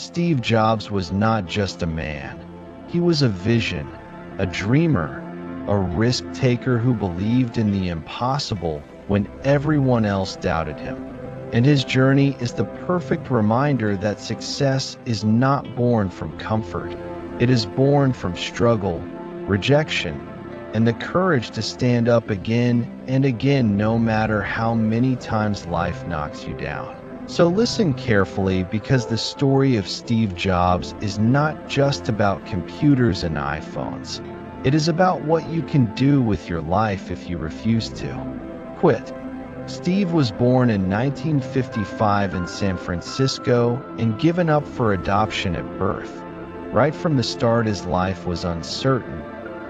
Steve Jobs was not just a man. He was a vision, a dreamer, a risk-taker who believed in the impossible when everyone else doubted him. And his journey is the perfect reminder that success is not born from comfort. It is born from struggle, rejection, and the courage to stand up again and again no matter how many times life knocks you down. So listen carefully, because the story of Steve Jobs is not just about computers and iPhones. It is about what you can do with your life if you refuse to quit. Steve was born in 1955 in San Francisco and given up for adoption at birth. Right from the start, his life was uncertain,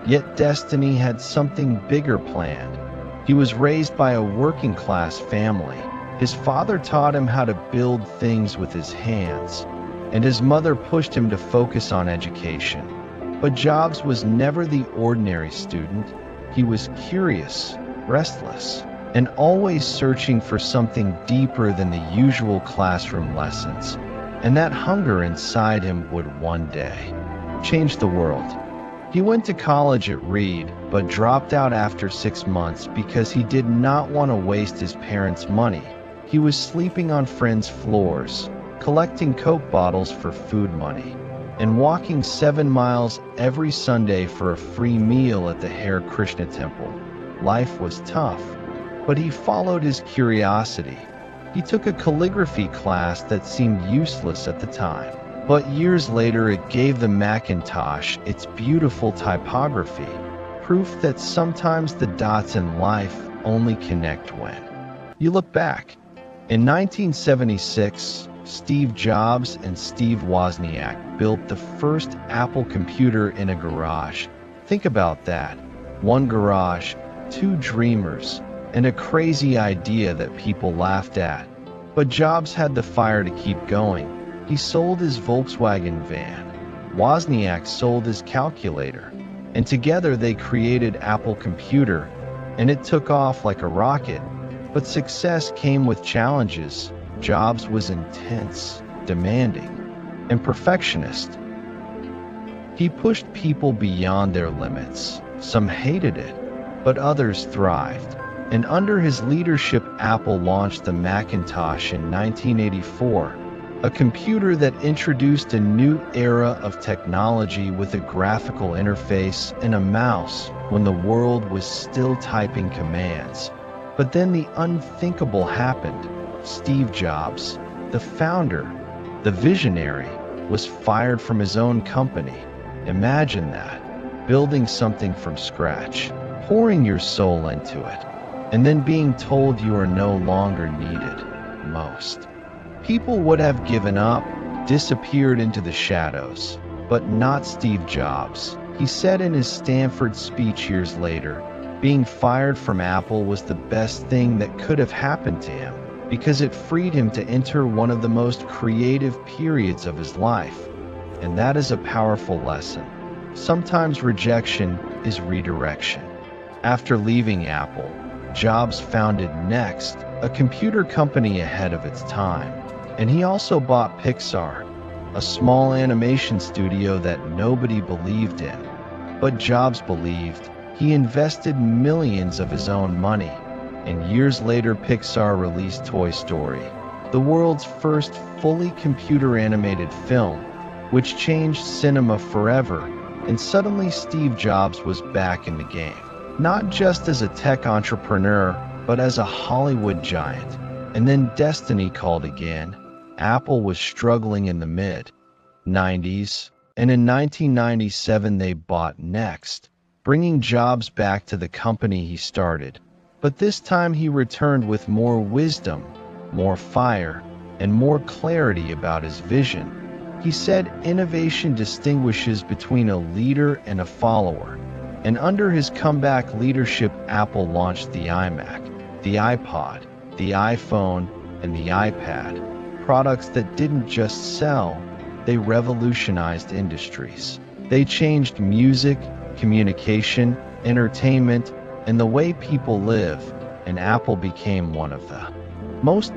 yet destiny had something bigger planned. He was raised by a working-class family. His father taught him how to build things with his hands, and his mother pushed him to focus on education. But Jobs was never the ordinary student. He was curious, restless, and always searching for something deeper than the usual classroom lessons. And that hunger inside him would one day change the world. He went to college at Reed, but dropped out after 6 months because he did not want to waste his parents' money. He was sleeping on friends' floors, collecting Coke bottles for food money, and walking 7 miles every Sunday for a free meal at the Hare Krishna temple. Life was tough, but he followed his curiosity. He took a calligraphy class that seemed useless at the time, but years later it gave the Macintosh its beautiful typography, proof that sometimes the dots in life only connect when you look back. In 1976, Steve Jobs and Steve Wozniak built the first Apple computer in a garage. Think about that. One garage, two dreamers, and a crazy idea that people laughed at. But Jobs had the fire to keep going. He sold his Volkswagen van. Wozniak sold his calculator. And together they created Apple Computer, and it took off like a rocket. But success came with challenges. Jobs was intense, demanding, and perfectionist. He pushed people beyond their limits. Some hated it, but others thrived. And under his leadership, Apple launched the Macintosh in 1984, a computer that introduced a new era of technology with a graphical interface and a mouse when the world was still typing commands. But then the unthinkable happened. Steve Jobs, the founder, the visionary, was fired from his own company. Imagine that, building something from scratch, pouring your soul into it, and then being told you are no longer needed. Most people would have given up, disappeared into the shadows, but not Steve Jobs. He said in his Stanford speech years later, being fired from Apple was the best thing that could have happened to him, because it freed him to enter one of the most creative periods of his life. And that is a powerful lesson. Sometimes rejection is redirection. After leaving Apple, Jobs founded Next, a computer company ahead of its time. And he also bought Pixar, a small animation studio that nobody believed in. But Jobs believed. He invested millions of his own money, and years later Pixar released Toy Story, the world's first fully computer-animated film, which changed cinema forever, and suddenly Steve Jobs was back in the game. Not just as a tech entrepreneur, but as a Hollywood giant. And then destiny called again. Apple was struggling in the mid-90s, and in 1997 they bought Next, bringing Jobs back to the company he started. But this time he returned with more wisdom, more fire, and more clarity about his vision. He said innovation distinguishes between a leader and a follower. And under his comeback leadership, Apple launched the iMac, the iPod, the iPhone, and the iPad, products that didn't just sell, they revolutionized industries. They changed music, communication, entertainment, and the way people live, and Apple became one of the most